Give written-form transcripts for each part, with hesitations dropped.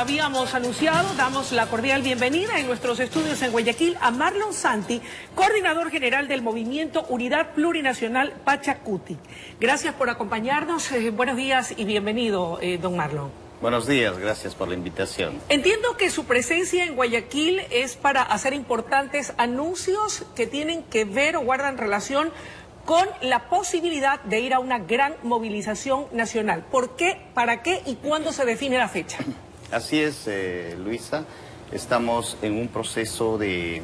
habíamos anunciado, damos la cordial bienvenida en nuestros estudios en Guayaquil a Marlon Santi, coordinador general del movimiento Unidad Plurinacional Pachacuti. Gracias por acompañarnos, buenos días y bienvenido, don Marlon. Buenos días, gracias por la invitación. Entiendo que su presencia en Guayaquil es para hacer importantes anuncios que tienen que ver o guardan relación con la posibilidad de ir a una gran movilización nacional. ¿Por qué, para qué y cuándo se define la fecha? Así es, Luisa. Estamos en un proceso de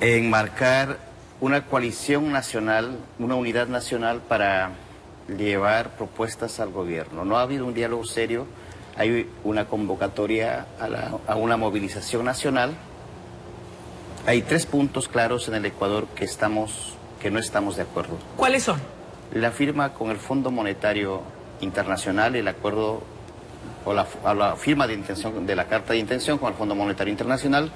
enmarcar una coalición nacional, una unidad nacional para llevar propuestas al gobierno. No ha habido un diálogo serio, hay una convocatoria a una movilización nacional. Hay 3 puntos claros en el Ecuador que no estamos de acuerdo. ¿Cuáles son? La firma con el Fondo Monetario Internacional, el acuerdo o la firma de intención de la Carta de Intención con el Fondo Monetario Internacional,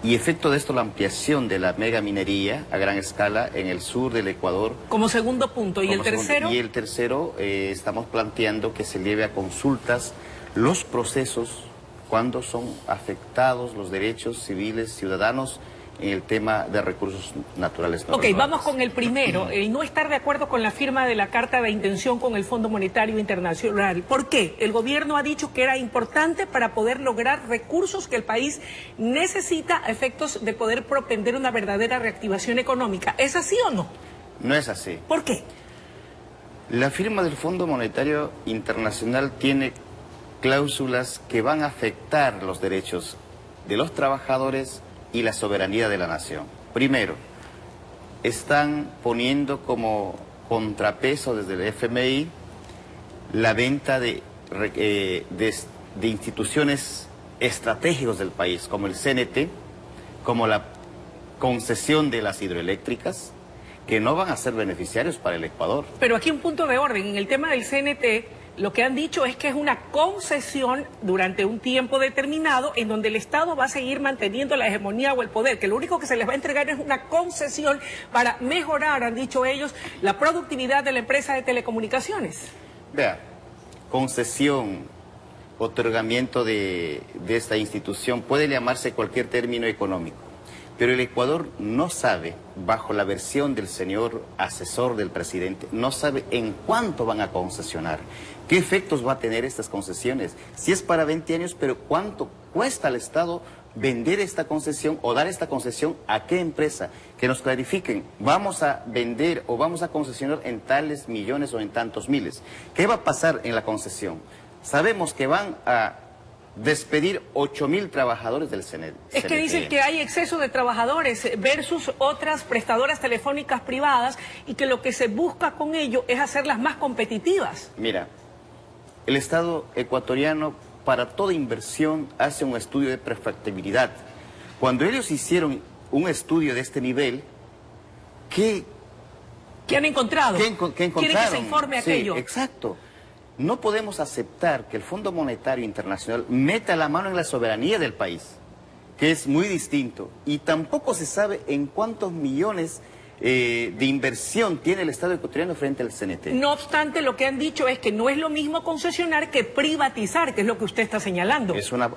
y efecto de esto la ampliación de la mega minería a gran escala en el sur del Ecuador. Como segundo punto. ¿Y el tercero? Y el tercero, estamos planteando que se lleve a consultas los procesos cuando son afectados los derechos civiles ciudadanos en el tema de recursos naturales. Ok, vamos con el primero, el no estar de acuerdo con la firma de la Carta de Intención con el Fondo Monetario Internacional. ¿Por qué? El gobierno ha dicho que era importante para poder lograr recursos que el país necesita a efectos de poder propender una verdadera reactivación económica. ¿Es así o no? No es así. ¿Por qué? La firma del Fondo Monetario Internacional tiene cláusulas que van a afectar los derechos de los trabajadores y la soberanía de la nación. Primero, están poniendo como contrapeso desde el FMI la venta de instituciones estratégicas del país, como el CNT, como la concesión de las hidroeléctricas, que no van a ser beneficiarios para el Ecuador. Pero aquí un punto de orden, en el tema del CNT, lo que han dicho es que es una concesión durante un tiempo determinado en donde el Estado va a seguir manteniendo la hegemonía o el poder, que lo único que se les va a entregar es una concesión para mejorar, han dicho ellos, la productividad de la empresa de telecomunicaciones. Vea, concesión, otorgamiento de esta institución puede llamarse cualquier término económico, pero el Ecuador no sabe, bajo la versión del señor asesor del presidente, no sabe en cuánto van a concesionar. ¿Qué efectos va a tener estas concesiones? Si es para 20 años, pero ¿cuánto cuesta al Estado vender esta concesión o dar esta concesión a qué empresa? Que nos clarifiquen, vamos a vender o vamos a concesionar en tales millones o en tantos miles. ¿Qué va a pasar en la concesión? Sabemos que van a despedir 8.000 trabajadores del CNT. Es que dicen que hay exceso de trabajadores versus otras prestadoras telefónicas privadas y que lo que se busca con ello es hacerlas más competitivas. Mira, el Estado ecuatoriano para toda inversión hace un estudio de prefactibilidad. Cuando ellos hicieron un estudio de este nivel, ¿qué han encontrado? ¿Qué encontraron? Quieren que se informe aquello. Sí, exacto. No podemos aceptar que el Fondo Monetario Internacional meta la mano en la soberanía del país, que es muy distinto, y tampoco se sabe en cuántos millones de inversión tiene el Estado ecuatoriano frente al CNT. No obstante, lo que han dicho es que no es lo mismo concesionar que privatizar, que es lo que usted está señalando. Es una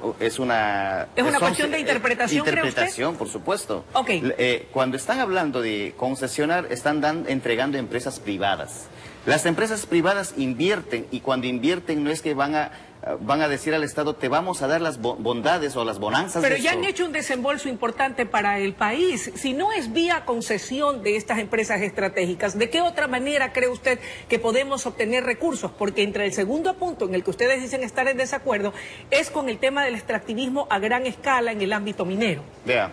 cuestión de interpretación, ¿cree usted? Por supuesto. Okay. Cuando están hablando de concesionar, están entregando empresas privadas. Las empresas privadas invierten, y cuando invierten no es que van a decir al Estado, te vamos a dar las bondades o las bonanzas. Pero ya han hecho un desembolso importante para el país. Si no es vía concesión de estas empresas estratégicas, ¿de qué otra manera cree usted que podemos obtener recursos? Porque entre el segundo punto en el que ustedes dicen estar en desacuerdo es con el tema del extractivismo a gran escala en el ámbito minero. Vea,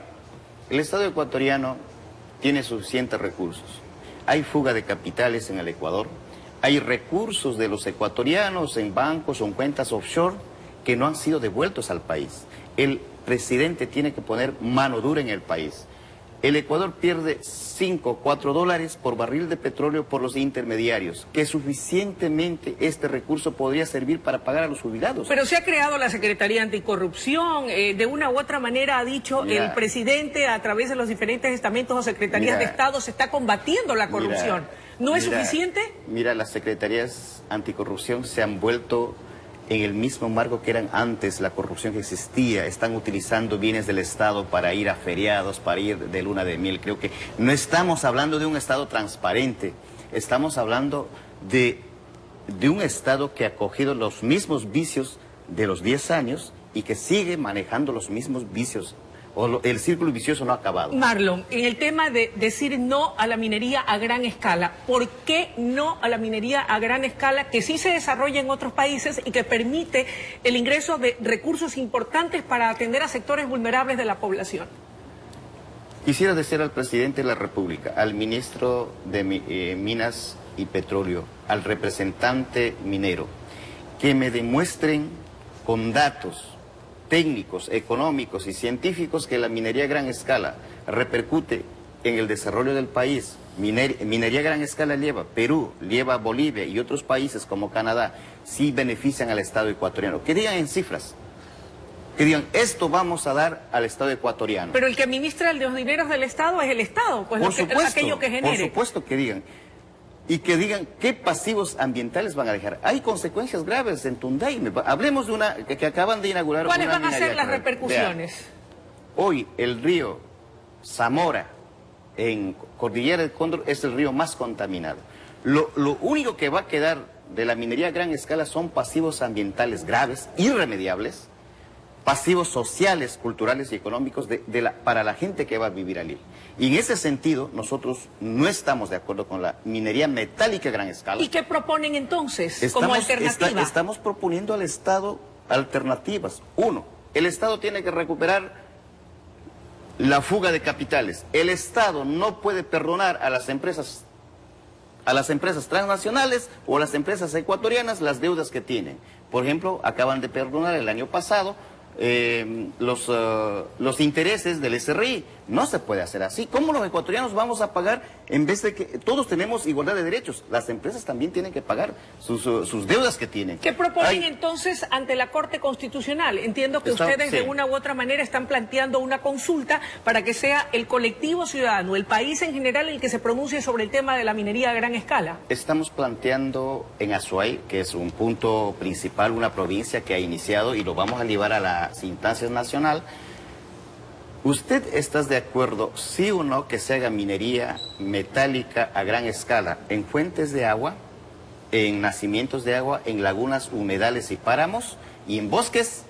el Estado ecuatoriano tiene suficientes recursos. Hay fuga de capitales en el Ecuador. Hay recursos de los ecuatorianos en bancos o en cuentas offshore que no han sido devueltos al país. El presidente tiene que poner mano dura en el país. El Ecuador pierde 5 o 4 dólares por barril de petróleo por los intermediarios, que suficientemente este recurso podría servir para pagar a los jubilados. Pero se ha creado la Secretaría Anticorrupción, de una u otra manera ha dicho el presidente a través de los diferentes estamentos o secretarías de Estado se está combatiendo la corrupción. ¿No es suficiente? Mira, las secretarías anticorrupción se han vuelto en el mismo marco que eran antes, la corrupción que existía, están utilizando bienes del Estado para ir a feriados, para ir de luna de miel. Creo que no estamos hablando de un Estado transparente, estamos hablando de un Estado que ha cogido los mismos vicios de los 10 años y que sigue manejando los mismos vicios. El círculo vicioso no ha acabado. Marlon, en el tema de decir no a la minería a gran escala, ¿por qué no a la minería a gran escala que sí se desarrolla en otros países y que permite el ingreso de recursos importantes para atender a sectores vulnerables de la población? Quisiera decir al presidente de la República, al ministro de Minas y Petróleo, al representante minero, que me demuestren con datos técnicos, económicos y científicos que la minería a gran escala repercute en el desarrollo del país. Minería a gran escala lleva Perú, lleva Bolivia y otros países como Canadá, sí benefician al Estado ecuatoriano. Que digan en cifras, que digan, esto vamos a dar al Estado ecuatoriano. Pero el que administra los dineros del Estado es el Estado, pues aquello que genere. Por supuesto que digan. Y que digan qué pasivos ambientales van a dejar. Hay consecuencias graves en Tunday. Hablemos de una que acaban de inaugurar. ¿Cuáles una van a ser las minería. repercusiones? Vea, hoy el río Zamora en Cordillera del Cóndor es el río más contaminado. Lo único que va a quedar de la minería a gran escala son pasivos ambientales graves, irremediables, pasivos sociales, culturales y económicos para la gente que va a vivir allí. Y en ese sentido, nosotros no estamos de acuerdo con la minería metálica a gran escala. ¿Y qué proponen entonces como alternativa? Estamos proponiendo al Estado alternativas. Uno, el Estado tiene que recuperar la fuga de capitales. El Estado no puede perdonar a las empresas transnacionales o a las empresas ecuatorianas las deudas que tienen. Por ejemplo, acaban de perdonar el año pasado los intereses del SRI. No se puede hacer así. ¿Cómo los ecuatorianos vamos a pagar en vez de que todos tenemos igualdad de derechos? Las empresas también tienen que pagar sus deudas que tienen. ¿Qué proponen entonces ante la Corte Constitucional? Entiendo que ustedes de una u otra manera están planteando una consulta para que sea el colectivo ciudadano, el país en general, el que se pronuncie sobre el tema de la minería a gran escala. Estamos planteando en Azuay, que es un punto principal, una provincia que ha iniciado y lo vamos a llevar a las instancias nacionales. ¿Usted está de acuerdo, sí o no, que se haga minería metálica a gran escala en fuentes de agua, en nacimientos de agua, en lagunas, humedales y páramos y en bosques?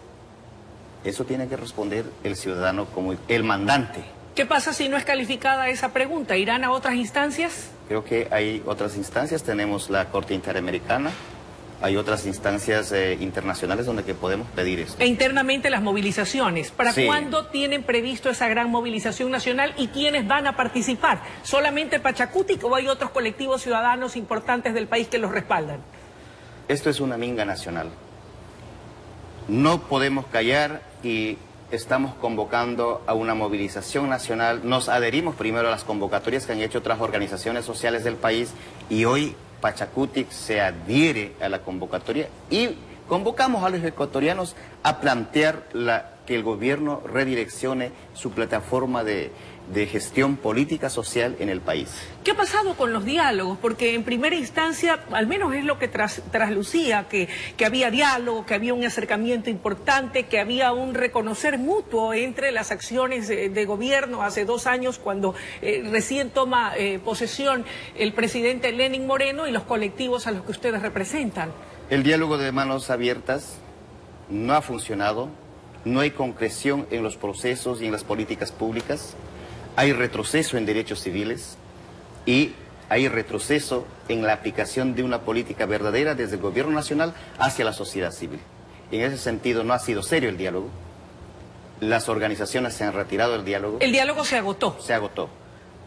Eso tiene que responder el ciudadano como el mandante. ¿Qué pasa si no es calificada esa pregunta? ¿Irán a otras instancias? Creo que hay otras instancias, tenemos la Corte Interamericana. Hay otras instancias internacionales donde que podemos pedir esto. E internamente las movilizaciones. ¿Para sí. cuándo tienen previsto esa gran movilización nacional y quiénes van a participar? ¿Solamente Pachacutic o hay otros colectivos ciudadanos importantes del país que los respaldan? Esto es una minga nacional. No podemos callar y estamos convocando a una movilización nacional. Nos adherimos primero a las convocatorias que han hecho otras organizaciones sociales del país y hoy Pachacutic se adhiere a la convocatoria y convocamos a los ecuatorianos a plantear que el gobierno redireccione su plataforma de gestión política social en el país. ¿Qué ha pasado con los diálogos? Porque en primera instancia, al menos es lo que traslucía, que había diálogo, que había un acercamiento importante, que había un reconocer mutuo entre las acciones de gobierno hace 2 años cuando recién toma posesión el presidente Lenín Moreno y los colectivos a los que ustedes representan. El diálogo de manos abiertas no ha funcionado, no hay concreción en los procesos y en las políticas públicas. Hay retroceso en derechos civiles y hay retroceso en la aplicación de una política verdadera desde el gobierno nacional hacia la sociedad civil. En ese sentido no ha sido serio el diálogo. Las organizaciones se han retirado del diálogo. El diálogo se agotó. Se agotó.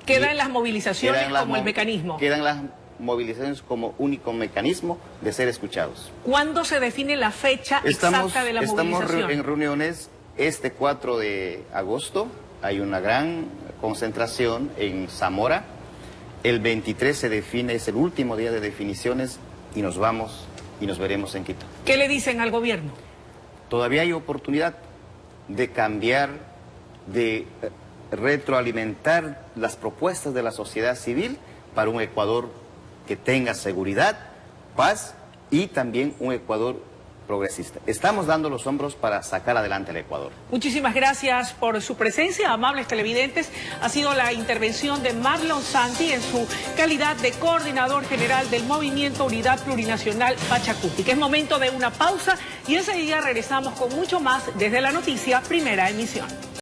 Queda en las movilizaciones como el mecanismo. Quedan las movilizaciones como único mecanismo de ser escuchados. ¿Cuándo se define la fecha exacta de la movilización? Estamos en reuniones este 4 de agosto. Hay una gran concentración en Zamora. El 23 se define, es el último día de definiciones y nos vamos y nos veremos en Quito. ¿Qué le dicen al gobierno? Todavía hay oportunidad de cambiar, de retroalimentar las propuestas de la sociedad civil para un Ecuador que tenga seguridad, paz y también un Ecuador progresista. Estamos dando los hombros para sacar adelante al Ecuador. Muchísimas gracias por su presencia, amables televidentes. Ha sido la intervención de Marlon Santi en su calidad de coordinador general del Movimiento Unidad Plurinacional Pachacuti. Que es momento de una pausa y enseguida regresamos con mucho más desde la noticia Primera Emisión.